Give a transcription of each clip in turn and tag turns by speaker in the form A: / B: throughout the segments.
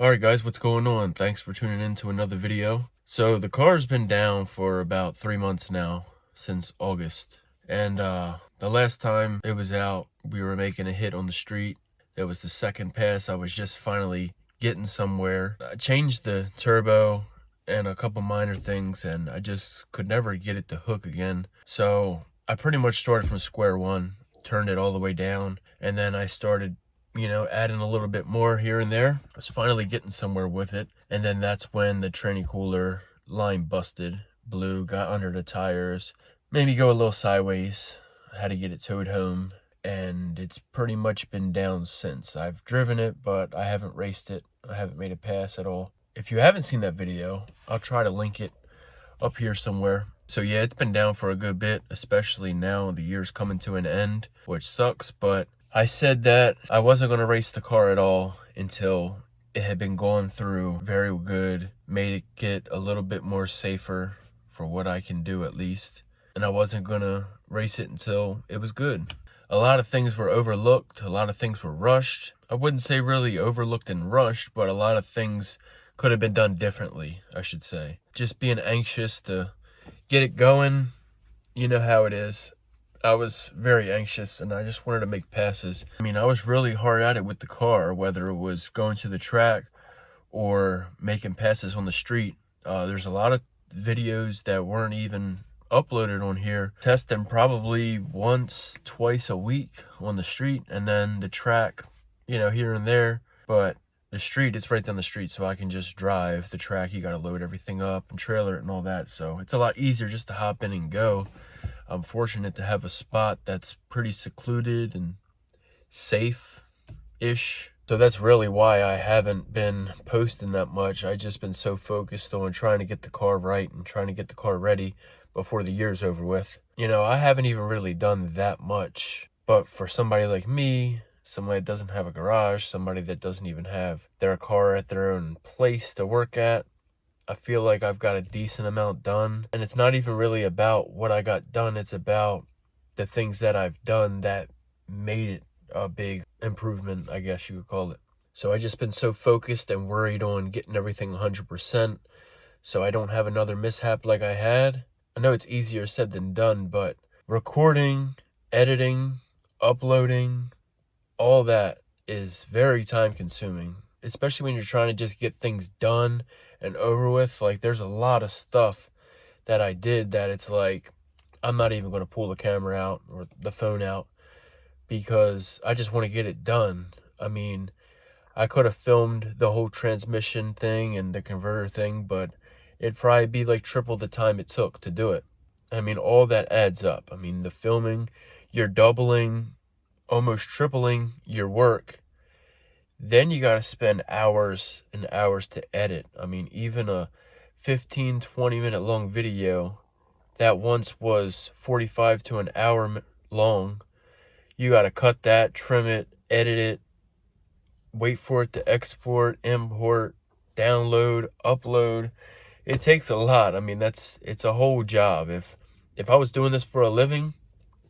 A: Alright guys, what's going on? Thanks for tuning in to another video. So the car's been down for about 3 months now, since August. And the last time it was out, we were making a hit on the street. That was the second pass. I was just finally getting somewhere. I changed the turbo and a couple minor things, and I just could never get it to hook again. So I pretty much started from square one, turned it all the way down, and then I started adding a little bit more here and there. I was finally getting somewhere with it. And then that's when the tranny cooler line busted, blew, got under the tires, made me go a little sideways. I had to get it towed home, and it's pretty much been down since. I've driven it, but I haven't raced it. I haven't made a pass at all. If you haven't seen that video, I'll try to link it up here somewhere. So yeah, it's been down for a good bit, especially now the year's coming to an end, which sucks, but I said that I wasn't going to race the car at all until it had been gone through very good, made it get a little bit more safer for what I can do at least. And I wasn't going to race it until it was good. A lot of things were overlooked. A lot of things were rushed. I wouldn't say really overlooked and rushed, but a lot of things could have been done differently, I should say. Just being anxious to get it going. You know how it is. I was very anxious and I just wanted to make passes. I mean, I was really hard at it with the car, whether it was going to the track or making passes on the street. There's a lot of videos that weren't even uploaded on here. Testing probably once, twice a week on the street, and then the track, here and there. But the street, it's right down the street, so I can just drive. The track, you got to load everything up and trailer it and all that. So it's a lot easier just to hop in and go. I'm fortunate to have a spot that's pretty secluded and safe-ish. So that's really why I haven't been posting that much. I've just been so focused on trying to get the car right and trying to get the car ready before the year's over with. I haven't even really done that much. But for somebody like me, somebody that doesn't have a garage, somebody that doesn't even have their car at their own place to work at, I feel like I've got a decent amount done. And it's not even really about what I got done. It's about the things that I've done that made it a big improvement, I guess you could call it. So I've just been so focused and worried on getting everything 100% so I don't have another mishap like I had. I know it's easier said than done, but recording, editing, uploading, all that is very time consuming, especially when you're trying to just get things done and over with. Like, there's a lot of stuff that I did that it's like, I'm not even going to pull the camera out or the phone out because I just want to get it done. I mean, I could have filmed the whole transmission thing and the converter thing, but it'd probably be like triple the time it took to do it. I mean, all that adds up. I mean, the filming, you're doubling, almost tripling your work. Then you got to spend hours and hours to edit. I mean, even a 15-20 minute long video that once was 45 to an hour long, you got to cut that, trim it, edit it, wait for it to export, import, download, upload. It takes a lot. I mean, it's a whole job. If I was doing this for a living,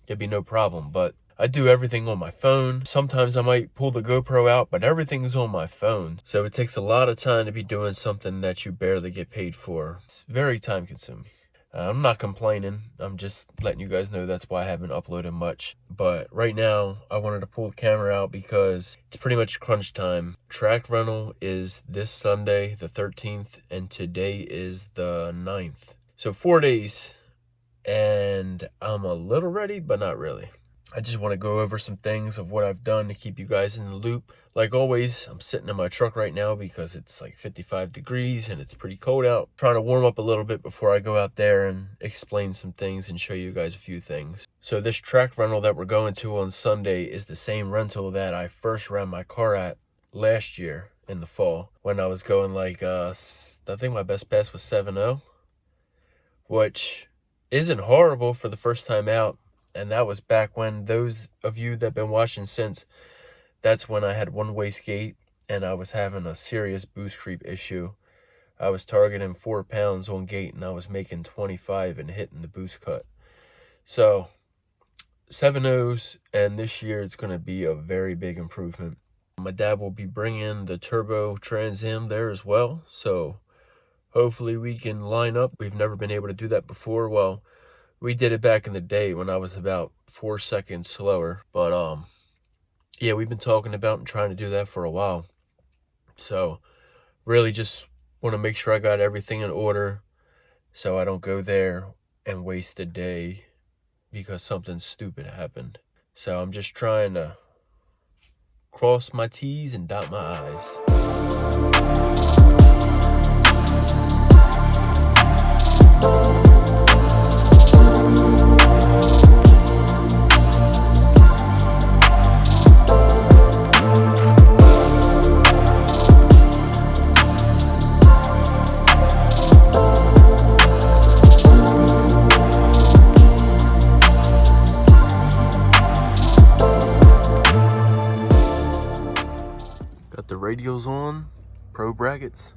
A: it'd be no problem, but I do everything on my phone. Sometimes I might pull the GoPro out, but everything's on my phone. So it takes a lot of time to be doing something that you barely get paid for. It's very time consuming. I'm not complaining. I'm just letting you guys know that's why I haven't uploaded much. But right now, I wanted to pull the camera out because it's pretty much crunch time. Track rental is this Sunday, the 13th, and today is the 9th. So 4 days, and I'm a little ready, but not really. I just want to go over some things of what I've done to keep you guys in the loop. Like always, I'm sitting in my truck right now because it's like 55 degrees and it's pretty cold out. Trying to warm up a little bit before I go out there and explain some things and show you guys a few things. So this track rental that we're going to on Sunday is the same rental that I first ran my car at last year in the fall when I was going like, I think my best pass was 7.0, which isn't horrible for the first time out. And that was back when, those of you that have been watching since, that's when I had one wastegate and I was having a serious boost creep issue. I was targeting 4 pounds on gate and I was making 25 and hitting the boost cut. So 7.0s, and this year it's going to be a very big improvement. My dad will be bringing the turbo Trans Am there as well, so hopefully we can line up. We've never been able to do that before. Well, we did it back in the day when I was about 4 seconds slower, but yeah, we've been talking about and trying to do that for a while. So really just want to make sure I got everything in order so I don't go there and waste a day because something stupid happened. So I'm just trying to cross my T's and dot my I's. Got the radials on, pro brackets.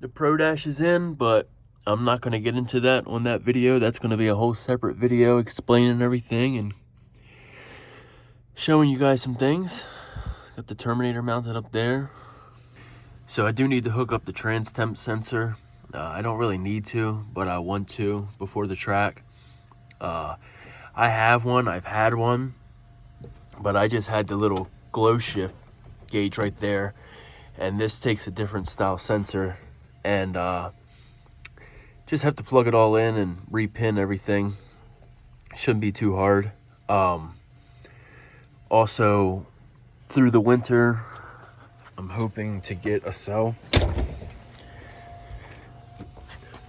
A: The Pro Dash is in, but I'm not going to get into that on that video. That's going to be a whole separate video explaining everything and showing you guys some things. Got the Terminator mounted up there. So I do need to hook up the trans temp sensor. I don't really need to, but I want to before the track. I have one, I've had one, but I just had the little glow shift gauge right there. And this takes a different style sensor. And just have to plug it all in and repin everything. Shouldn't be too hard. Also, through the winter, I'm hoping to get a cell.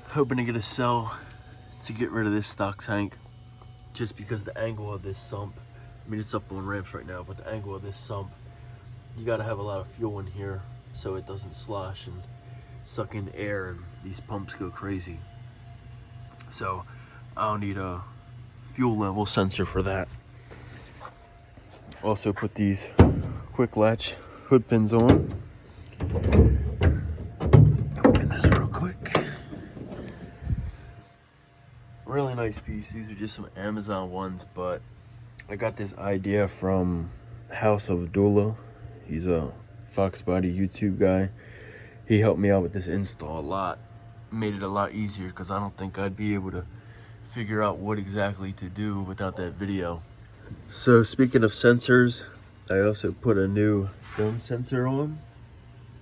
A: Hoping to get a cell to get rid of this stock tank. Just because the angle of this sump, I mean it's up on ramps right now, but the angle of this sump, you gotta have a lot of fuel in here so it doesn't slosh and suck in air and these pumps go crazy. So I'll need a fuel level sensor for that. Also put these quick latch hood pins on. Open this real quick. Really nice piece. These are just some Amazon ones, but I got this idea from House of Dula. He's a Fox Body YouTube guy. He helped me out with this install a lot. Made it a lot easier because I don't think I'd be able to figure out what exactly to do without that video. So speaking of sensors, I also put a new film sensor on.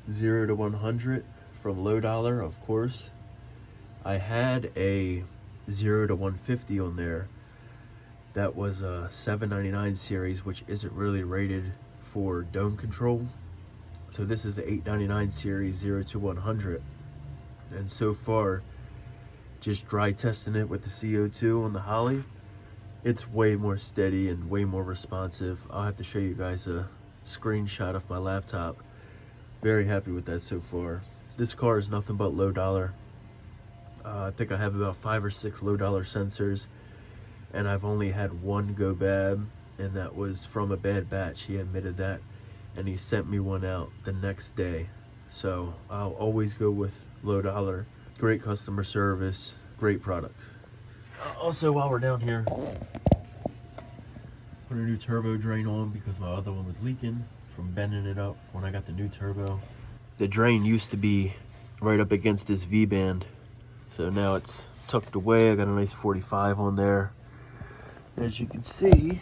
A: 0 to 100 from Low Dollar, of course. I had a 0 to 150 on there. That was a $7.99 series, which isn't really rated for dome control. So this is the $8.99 series 0 to 100. And so far, just dry testing it with the CO2 on the Holly, it's way more steady and way more responsive. I'll have to show you guys a screenshot of my laptop. Very happy with that so far. This car is nothing but Low Dollar. I think I have about 5 or 6 Low Dollar sensors, and I've only had one go bad, and that was from a bad batch. He admitted that, and he sent me one out the next day. So I'll always go with Low Dollar. Great customer service, great products. Also, while we're down here, put a new turbo drain on because my other one was leaking from bending it up when I got the new turbo. The drain used to be right up against this V-band, so now it's tucked away. I got a nice 45 on there. As you can see,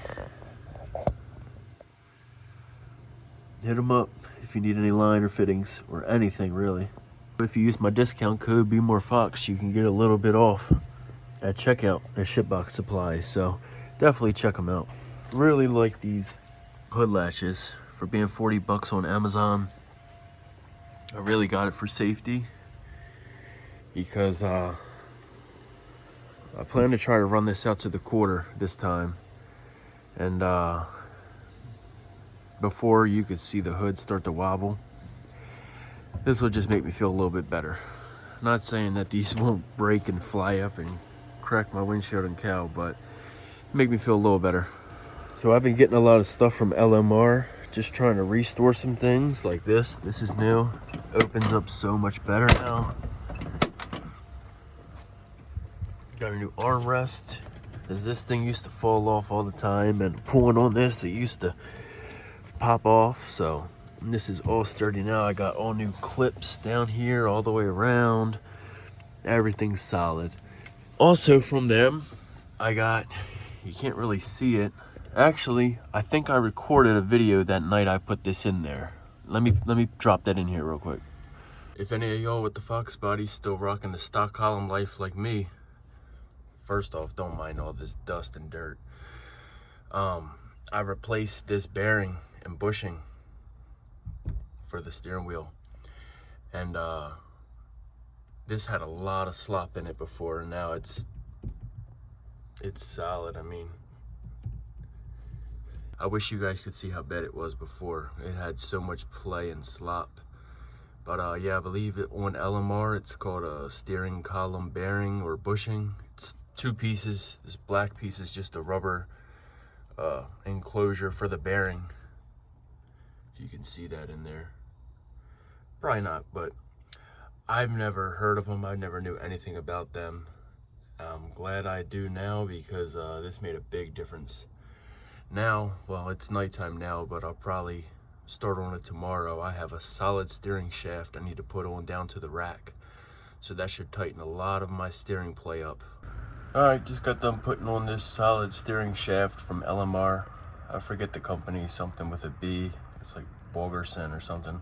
A: hit them up if you need any liner fittings or anything really. If you use my discount code BeMoreFox, you can get a little bit off at checkout at SHITBOX Supplies, so definitely check them out. Really like these hood latches for being 40 bucks on Amazon. I really got it for safety because I plan to try to run this out to the quarter this time, and before you could see the hood start to wobble. This will just make me feel a little bit better. Not saying that these won't break and fly up and crack my windshield and cow, but make me feel a little better. So I've been getting a lot of stuff from LMR, just trying to restore some things like this. This is new. Opens up so much better now. Got a new armrest, This thing used to fall off all the time, and pulling on this, it used to pop off. So this is all sturdy now. I got all new clips down here all the way around. Everything's solid. Also from them, I got, you can't really see it. Actually, I think I recorded a video that night I put this in there. Let me drop that in here real quick. If any of y'all with the Fox bodies still rocking the stock column life like me, first off, don't mind all this dust and dirt. I replaced this bearing and bushing for the steering wheel. And this had a lot of slop in it before, and now it's solid. I mean, I wish you guys could see how bad it was before. It had so much play and slop. But yeah, I believe it on LMR, it's called a steering column bearing or bushing. It's 2 pieces. This black piece is just a rubber enclosure for the bearing. If you can see that in there. Probably not, but I've never heard of them. I never knew anything about them. I'm glad I do now, because this made a big difference. Now, well, it's nighttime now, but I'll probably start on it tomorrow. I have a solid steering shaft I need to put on down to the rack. So that should tighten a lot of my steering play up. Alright, just got done putting on this solid steering shaft from LMR. I forget the company, something with a B. It's like Borgerson or something.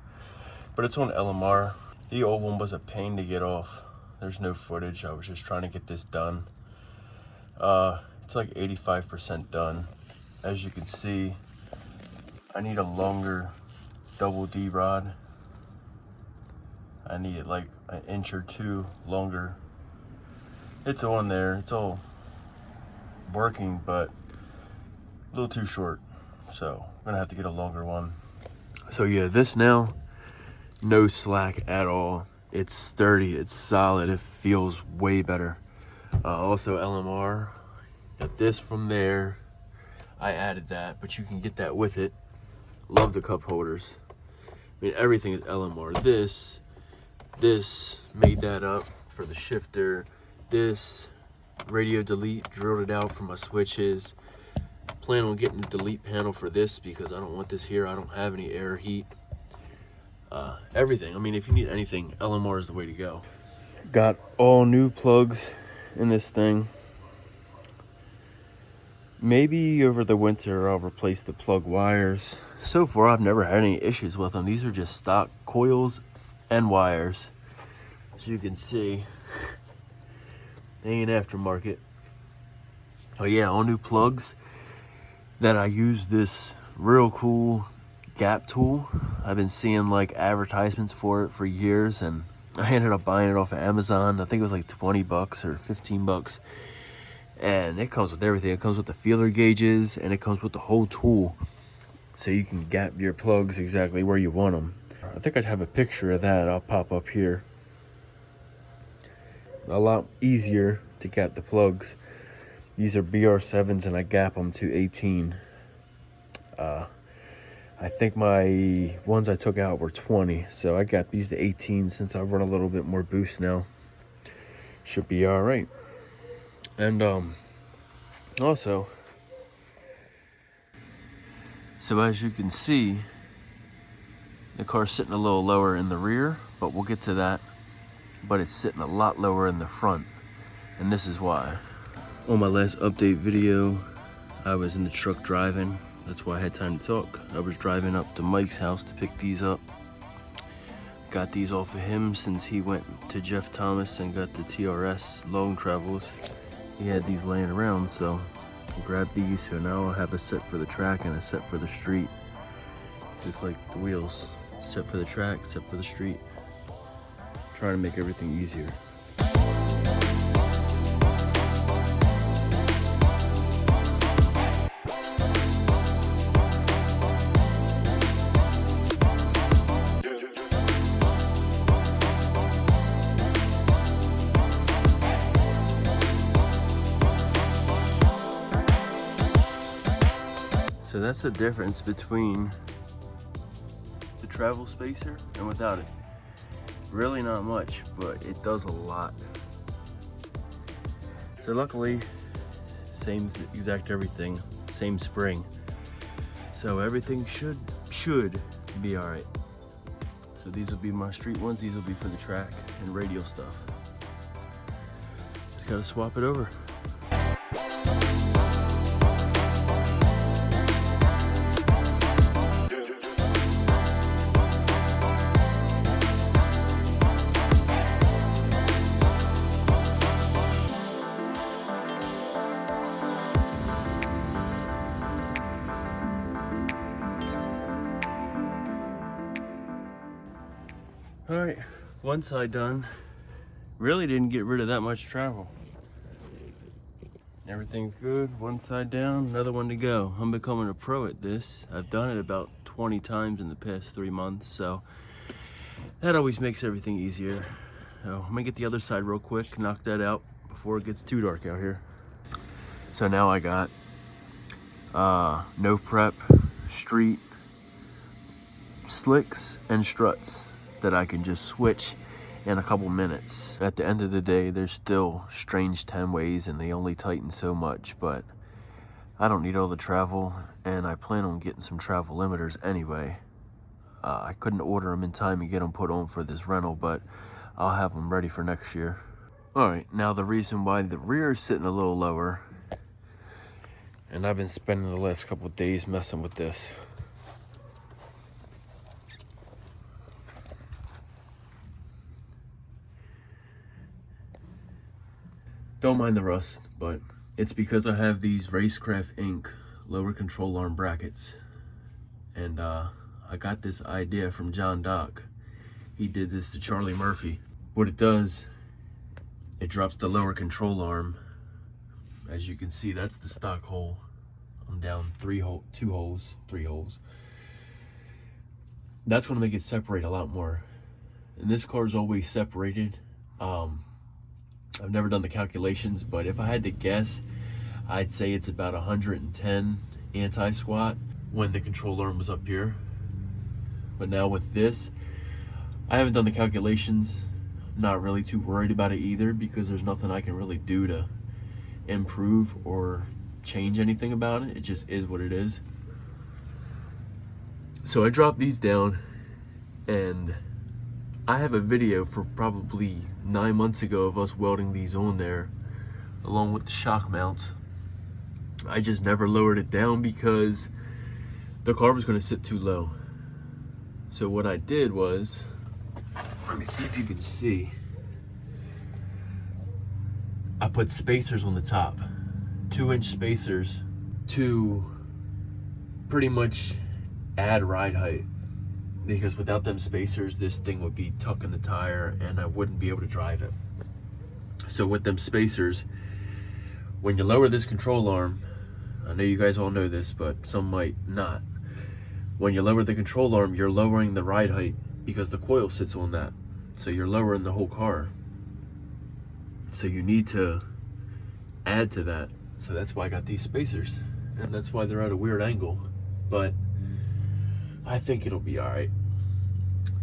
A: But it's on LMR. The old one was a pain to get off. There's no footage. I was just trying to get this done. It's like 85% done. As you can see, I need a longer double D rod. I need it like an inch or 2 longer. It's on there, it's all working, but a little too short. So I'm gonna have to get a longer one. So yeah, this now, no slack at all. It's sturdy, it's solid, it feels way better. Also LMR, got this from there. I added that, but you can get that with it. Love the cup holders. I mean, everything is LMR. This made that up for the shifter. This radio delete, drilled it out for my switches. Plan on getting the delete panel for this because I don't want this here. I don't have any air heat. Everything. I mean, if you need anything, LMR is the way to go. Got all new plugs in this thing. Maybe over the winter I'll replace the plug wires. So far I've never had any issues with them. These are just stock coils and wires. As you can see, they ain't aftermarket. Oh yeah, all new plugs. That I use this real cool gap tool. I've been seeing like advertisements for it for years, and I ended up buying it off of Amazon. I think it was like 20 bucks or 15 bucks. And it comes with everything. It comes with the feeler gauges, and it comes with the whole tool. So you can gap your plugs exactly where you want them. I think I'd have a picture of that. I'll pop up here. A lot easier to gap the plugs. These are BR7s, and I gap them to 18. I think my ones I took out were 20. So I got these to 18 since I run a little bit more boost now. Should be all right. And also, so as you can see, the car's sitting a little lower in the rear, but we'll get to that. But it's sitting a lot lower in the front, and this is why. On my last update video, I was in the truck driving. That's why I had time to talk. I was driving up to Mike's house to pick these up. Got these off of him since he went to Jeff Thomas and got the TRS long travels. He had these laying around, so I grabbed these. So now I'll have a set for the track and a set for the street. Just like the wheels. Set for the track, set for the street. Trying to make everything easier. So that's the difference between the travel spacer and without it. Really not much, but it does a lot. So luckily, same exact everything, same spring. So everything should be all right. So these will be my street ones. These will be for the track and radial stuff. Just gotta swap it over. All right, one side done. Really didn't get rid of that much travel. Everything's good, one side down, another one to go. I'm becoming a pro at this. I've done it about 20 times in the past 3 months, so that always makes everything easier. So I'm gonna get the other side real quick, knock that out before it gets too dark out here. So now I got no prep, street, slicks, and struts that I can just switch in a couple minutes. At the end of the day, there's still strange 10 ways and they only tighten so much, but I don't need all the travel and I plan on getting some travel limiters anyway. I couldn't order them in time and get them put on for this rental, but I'll have them ready for next year. All right, now the reason why the rear is sitting a little lower, and I've been spending the last couple of days messing with this. Don't mind the rust, but it's because I have these Racecraft Inc. lower control arm brackets. And I got this idea from John Dock. He did this to Charlie Murphy. What it does, it drops the lower control arm. As you can see, that's the stock hole. I'm down 3 holes. That's gonna make it separate a lot more. And this car is always separated. I've never done the calculations, but if I had to guess, I'd say it's about 110 anti-squat when the control arm was up here. But now with this, I haven't done the calculations. Not really too worried about it either because there's nothing I can really do to improve or change anything about it. It just is what it is. So I dropped these down, and I have a video for probably 9 months ago of us welding these on there along with the shock mounts. I just never lowered it down because the car was going to sit too low. So what I did was, let me see if you can see, I put spacers on the top, 2-inch spacers, to pretty much add ride height. Because without them spacers, this thing would be tucking the tire and I wouldn't be able to drive it. So with them spacers, when you lower this control arm, I know you guys all know this, but some might not. When you lower the control arm, you're lowering the ride height because the coil sits on that. So you're lowering the whole car. So you need to add to that. So that's why I got these spacers. And that's why they're at a weird angle. But I think it'll be all right.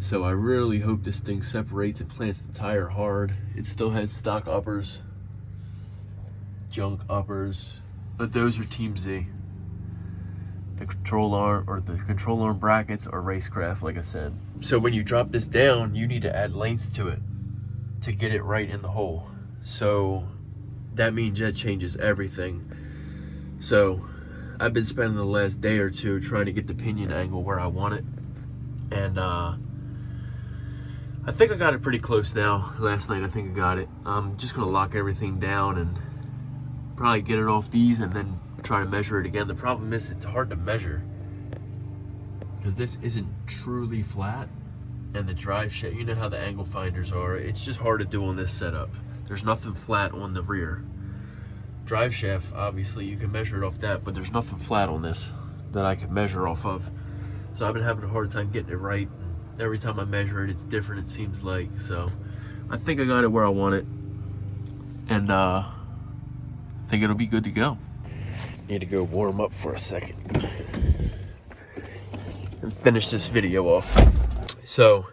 A: So I really hope this thing separates and plants the tire hard. It still has stock uppers, junk uppers, but those are Team Z. The control arm brackets are Racecraft, like I said. So when you drop this down, you need to add length to it to get it right in the hole. So that means that changes everything. So I've been spending the last day or two trying to get the pinion angle where I want it. And I think I got it pretty close now. Last night I think I got it. I'm just gonna lock everything down and probably get it off these and then try to measure it again. The problem is it's hard to measure because this isn't truly flat, and the drive shaft, you know how the angle finders are, it's just hard to do on this setup. There's nothing flat on the rear. Drive shaft, obviously you can measure it off that, but there's nothing flat on this that I can measure off of. So I've been having a hard time getting it right. Every time I measure it, it's different, it seems like. So I think I got it where I want it, and I think it'll be good to go. Need to go warm up for a second and finish this video off. So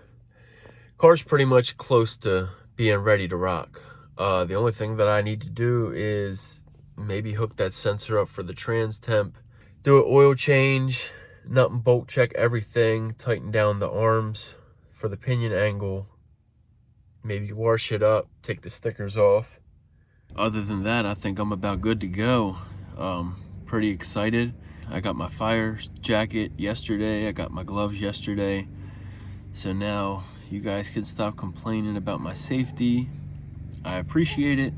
A: car's pretty much close to being ready to rock. The only thing that I need to do is maybe hook that sensor up for the trans temp, do an oil change, nut and bolt check everything, tighten down the arms for the pinion angle, maybe wash it up, take the stickers off. Other than that, I think I'm about good to go. Pretty excited. I got my fire jacket yesterday, I got my gloves yesterday, so now you guys can stop complaining about my safety. I appreciate it.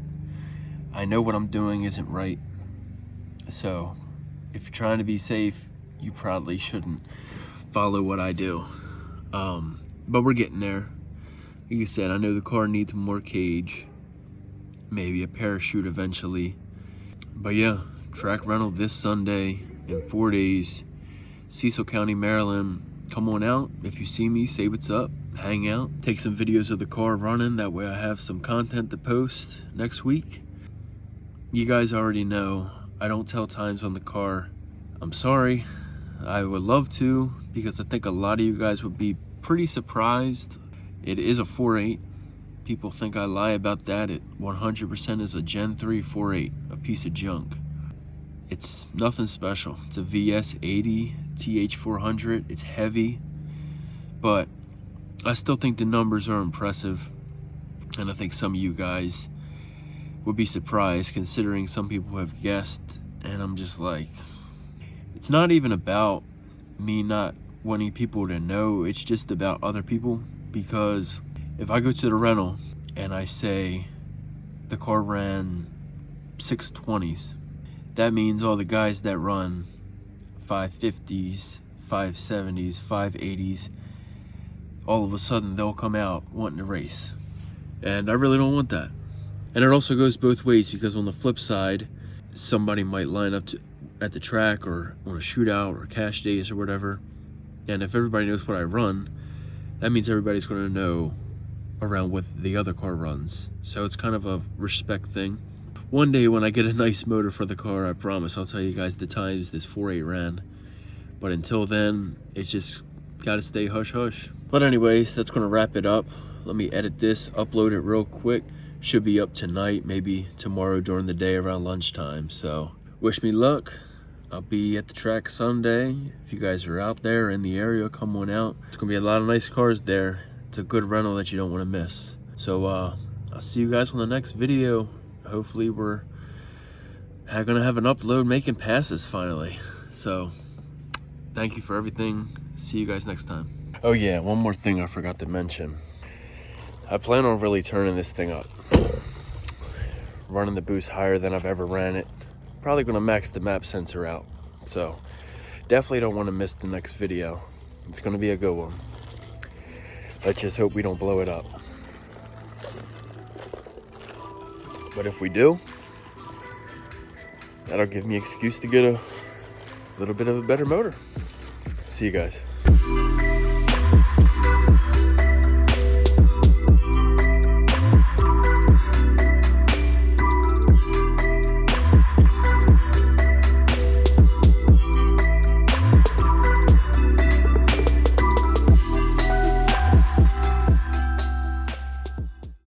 A: I know what I'm doing isn't right, so if you're trying to be safe, you probably shouldn't follow what I do. But we're getting there. Like I said, I know the car needs more cage, maybe a parachute eventually. But yeah, track rental this Sunday in 4 days, Cecil County, Maryland. Come on out. If you see me, say what's up, hang out, take some videos of the car running. That way I have some content to post next week. You guys already know I don't tell times on the car. I'm sorry. I would love to, because I think a lot of you guys would be pretty surprised. It is a 4.8. People think I lie about that. It 100% is a Gen 3 4.8, a piece of junk. It's nothing special. It's a VS80 TH400. It's heavy, but I still think the numbers are impressive, and I think some of you guys would be surprised, considering some people have guessed. And I'm just like, it's not even about me not wanting people to know, it's just about other people. Because if I go to the rental and I say the car ran 620s, that means all the guys that run 550s, 570s, 580s, all of a sudden they'll come out wanting to race. And I really don't want that. And it also goes both ways, because on the flip side, somebody might line up at the track or on a shootout or cash days or whatever, and if everybody knows what I run, that means everybody's going to know around what the other car runs. So it's kind of a respect thing. One day when I get a nice motor for the car, I promise I'll tell you guys the times this 4.8 ran. But until then, it's just got to stay hush hush. But anyways, that's going to wrap it up. Let me edit this, upload it real quick. Should be up tonight, maybe tomorrow during the day around lunchtime. So wish me luck. I'll be at the track Sunday. If you guys are out there in the area, come on out. It's gonna be a lot of nice cars there. It's a good rental that you don't want to miss. So I'll see you guys on the next video. Hopefully we're gonna have an upload making passes finally. So thank you for everything. See you guys next time. Oh yeah, one more thing I forgot to mention. I plan on really turning this thing up, running the boost higher than I've ever ran it. Probably gonna max the map sensor out. So definitely don't want to miss the next video. It's gonna be a good one. Let's just hope we don't blow it up. But if we do, that'll give me an excuse to get a little bit of a better motor. See you guys.